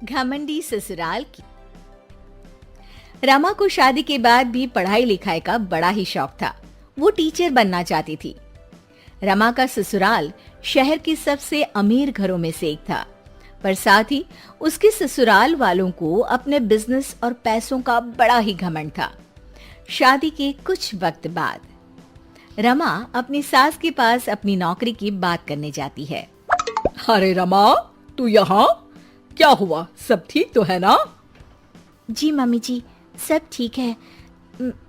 घमंडी ससुराल की। रमा को शादी के बाद भी पढ़ाई लिखाई का बड़ा ही शौक था। वो टीचर बनना चाहती थी। रमा का ससुराल शहर के सबसे अमीर घरों में से एक था, पर साथ ही उसके ससुराल वालों को अपने बिजनेस और पैसों का बड़ा ही घमंड था। शादी के कुछ वक्त बाद रमा अपनी सास के पास अपनी नौकरी की बात करने जाती है। अरे रमा, तू यहाँ? क्या हुआ? सब ठीक तो है ना? जी मम्मी जी, सब ठीक है।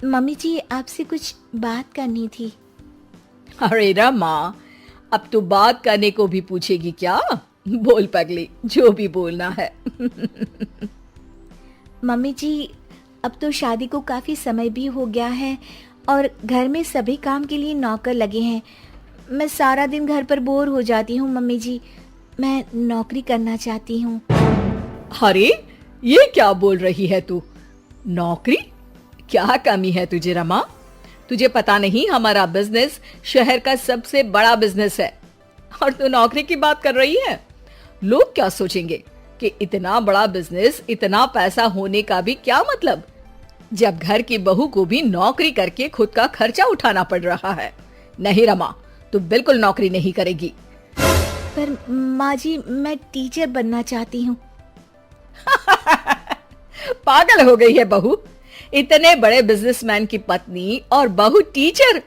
मम्मी जी, आपसे कुछ बात करनी थी। अरे रमा, अब तू बात करने को भी पूछेगी क्या? बोल पगली, जो भी बोलना है। मम्मी जी, अब तो शादी को काफी समय भी हो गया है और घर में सभी काम के लिए नौकर लगे हैं। मैं सारा दिन घर पर बोर हो जाती हूँ मम्मी जी। मैं नौकरी करना चाहती हूँ। अरे, ये क्या बोल रही है तू? नौकरी? क्या कमी है तुझे रमा? तुझे पता नहीं, हमारा बिजनेस शहर का सबसे बड़ा बिजनेस है और तू नौकरी की बात कर रही है। लोग क्या सोचेंगे कि इतना बड़ा बिजनेस, इतना पैसा होने का भी क्या मतलब, जब घर की बहू को भी नौकरी करके खुद का खर्चा उठाना पड़ रहा है। नहीं रमा, तू बिल्कुल नौकरी नहीं करेगी। पर माँ जी, मैं टीचर बनना चाहती हूँ। पागल हो गई है बहू? इतने बड़े बिजनेसमैन की पत्नी और बहू टीचर?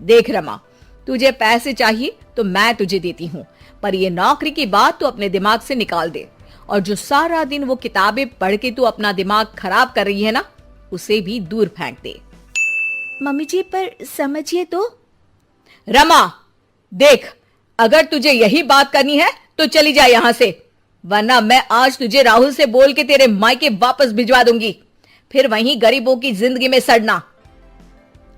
देख रमा, तुझे पैसे चाहिए तो मैं तुझे देती हूँ, पर ये नौकरी की बात तू अपने दिमाग से निकाल दे। और जो सारा दिन वो किताबें पढ़ के तू अपना दिमाग खराब कर रही है ना, उसे भी दूर फेंक दे। मम्मी जी, पर समझिए तो। रमा देख, अगर तुझे यही बात करनी है तो चली जा यहाँ से, वरना मैं आज तुझे राहुल से बोल के तेरे मायके वापस भिजवा दूंगी। फिर वहीं गरीबों की जिंदगी में सड़ना।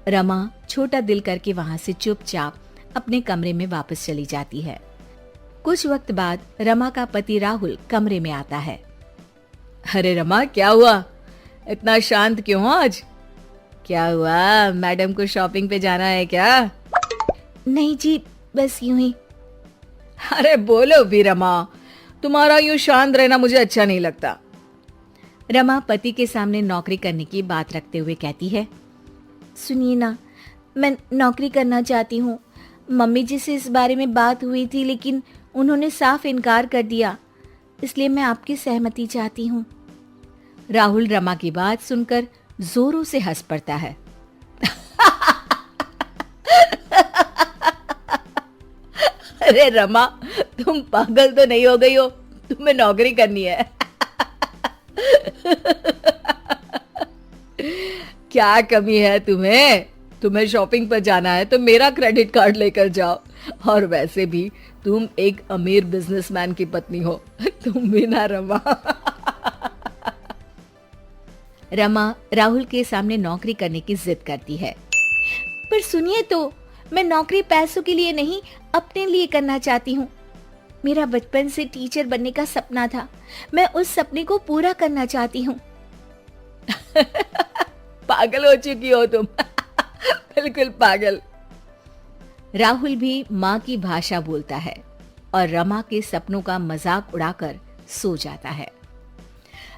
रमा छोटा दिल करके वहां से चुपचाप अपने कमरे में वापस चली जाती है। कुछ वक्त बाद रमा का पति राहुल कमरे में आता है। अरे रमा, क्या हुआ? इतना शांत क्यों आज? क्या हुआ? मैडम को शॉपिंग पे जाना है क्या? नहीं जी, बस यूं ही। अरे बोलो भी रमा, तुम्हारा यूं शांत रहना मुझे अच्छा नहीं लगता। रमा पति के सामने नौकरी करने की बात रखते हुए कहती है, सुनिए ना, मैं नौकरी करना चाहती हूँ। मम्मी जी से इस बारे में बात हुई थी, लेकिन उन्होंने साफ इनकार कर दिया, इसलिए मैं आपकी सहमति चाहती हूँ। राहुल रमा की बात सुनकर जोरों से हंस पड़ता है। अरे रमा, तुम पागल तो नहीं हो गई हो? तुम्हें नौकरी करनी है। क्या कमी है तुम्हें? तुम्हें शॉपिंग पर जाना है तो मेरा क्रेडिट कार्ड लेकर जाओ। और वैसे भी तुम एक अमीर बिजनेसमैन की पत्नी हो, तुम भी ना रमा। रमा राहुल के सामने नौकरी करने की जिद करती है। पर सुनिए तो, मैं नौकरी पैसों के लिए नहीं, अपने लिए करना चाहती हूँ। मेरा बचपन से टीचर बनने का सपना था। मैं उस सपने को पूरा करना चाहती हूँ। पागल हो चुकी हो तुम। बिल्कुल पागल। राहुल भी माँ की भाषा बोलता है और रमा के सपनों का मजाक उड़ाकर सो जाता है।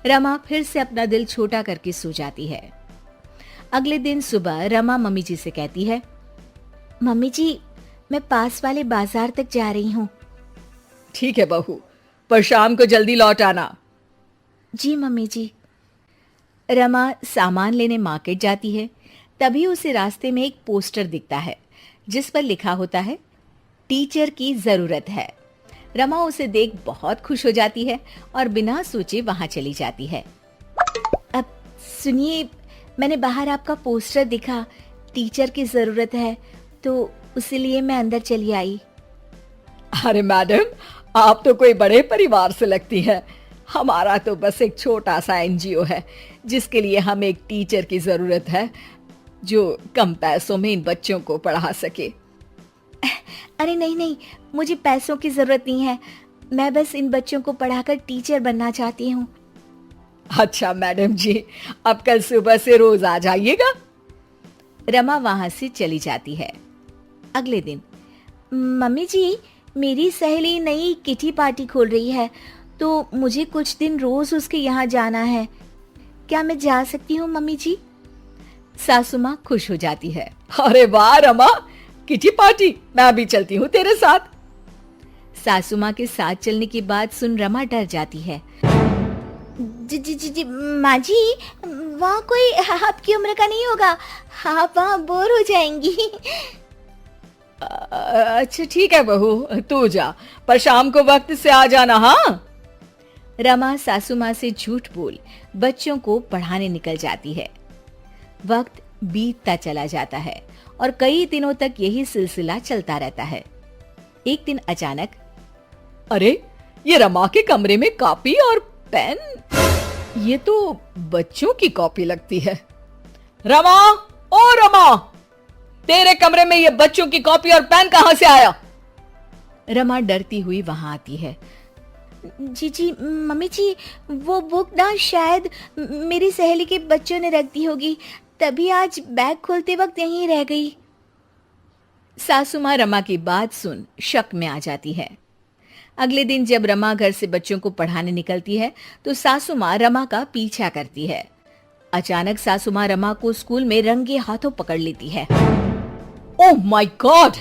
रमा फिर से अपना दिल छोटा करके सो जाती है। अगले दिन सुबह रमा मम्मी जी से कहती है, मम्मी जी, मैं पास वाले बाजार तक जा रही हूँ। ठीक है बहू, पर शाम को जल्दी लौट आना। जी मम्मी जी। रमा सामान लेने मार्केट जाती है। तभी उसे रास्ते में एक पोस्टर दिखता है जिस पर लिखा होता है, टीचर की जरूरत है। रमा उसे देख बहुत खुश हो जाती है और बिना सोचे वहां चली जाती है। अब सुनिए, मैंने बाहर आपका पोस्टर दिखा, टीचर की जरूरत है, तो इसीलिए मैं अंदर चली आई। अरे मैडम, आप तो कोई बड़े परिवार से लगती हैं। हमारा तो बस एक छोटा सा एनजीओ है जिसके लिए हमें एक टीचर की जरूरत है जो कम पैसों में इन बच्चों को पढ़ा सके। अरे नहीं नहीं, मुझे पैसों की जरूरत नहीं है। मैं बस इन बच्चों को पढ़ाकर टीचर बनना चाहती हूँ। अच्छा मैडम जी, अब कल सुबह से रोज आ जाइएगा। रमा वहां से चली जाती है। अगले दिन, मम्मी जी, मेरी सहेली नई किटी पार्टी खोल रही है, तो मुझे कुछ दिन रोज उसके यहाँ जाना है। क्या मैं जा सकती हूँ मम्मी जी? सासू माँ खुश हो जाती है। अरे वाह रमा, किटी पार्टी, मैं भी चलती हूँ तेरे साथ। सासू माँ के साथ चलने की बात सुन रमा डर जाती है। जी जी जी जी माँ जी, वहाँ कोई आपकी उम्र का नहीं होगा, आप वहाँ बोर हो जाएंगी। अच्छा ठीक है बहू, तू जा, पर शाम को वक्त से आ जाना। हाँ। रमा सासू माँ से झूठ बोल बच्चों को पढ़ाने निकल जाती है। वक्त बीतता चला जाता है और कई दिनों तक यही सिलसिला चलता रहता है। एक दिन अचानक, अरे ये रमा के कमरे में कॉपी और पेन, ये तो बच्चों की कॉपी लगती है। रमा, ओ रमा, तेरे कमरे में ये बच्चों की कॉपी और पेन कहां से आया? रमा डरती हुई वहां आती है। जी जी मम्मी जी, वो बुक ना शायद मेरी सहेली के बच्चों ने रख दी होगी, तभी आज बैग खोलते वक्त यहीं रह गई। सासू माँ रमा की बात सुन शक में आ जाती है। अगले दिन जब रमा घर से बच्चों को पढ़ाने निकलती है तो सासू माँ रमा का पीछा करती है। अचानक सासू माँ रमा को स्कूल में रंगे हाथों पकड़ लेती है। ओह माय गॉड,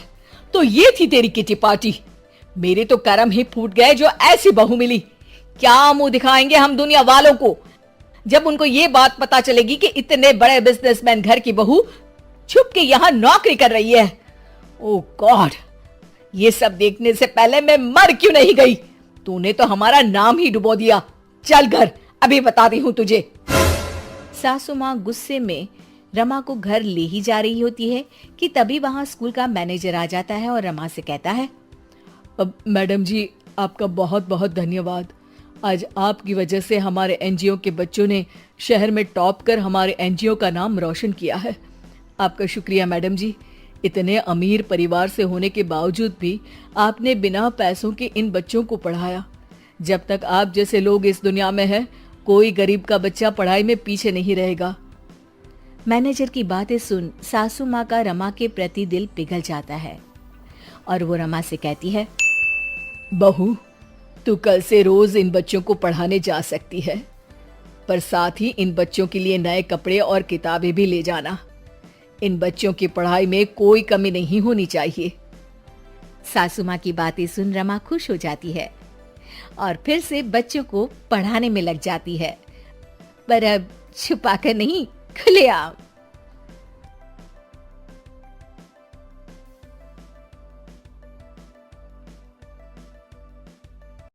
तो ये थी तेरी किटी पार्टी। मेरे तो करम ही फूट गए जो ऐसी बहू मिली। क्या मुंह दिखाएंगे हम दुनिया वालों को जब उनको ये बात पता चलेगी कि इतने बड़े बिजनेसमैन घर की बहू छुप के यहाँ नौकरी कर रही है। ओह गॉड, ये सब देखने से पहले मैं मर क्यों नहीं गई? तूने तो हमारा नाम ही डुबो दिया। चल घर, अभी बताती हूँ तुझे। सासू माँ गुस्से में रमा को घर ले ही जा रही होती है कि तभी वहां स्कूल का मैनेजर आ जाता है और रमा से कहता है, अब मैडम जी, आपका बहुत बहुत धन्यवाद। आज आपकी वजह से हमारे एनजीओ के बच्चों ने शहर में टॉप कर हमारे एनजीओ का नाम रोशन किया है। आपका शुक्रिया मैडम जी। इतने अमीर परिवार से होने के बावजूद भी आपने बिना पैसों के इन बच्चों को पढ़ाया। जब तक आप जैसे लोग इस दुनिया में हैं, कोई गरीब का बच्चा पढ़ाई में पीछे नहीं रहेगा। मैनेजर की बातें सुन सासू माँ का रमा के प्रति दिल पिघल जाता है और वो रमा से कहती है, बहू, तू कल से रोज इन बच्चों को पढ़ाने जा सकती है, पर साथ ही इन बच्चों के लिए नए कपड़े और किताबें भी ले जाना। इन बच्चों की पढ़ाई में कोई कमी नहीं होनी चाहिए। सासू माँ की बातें सुन रमा खुश हो जाती है और फिर से बच्चों को पढ़ाने में लग जाती है, पर अब छुपाकर नहीं, खुलेआम।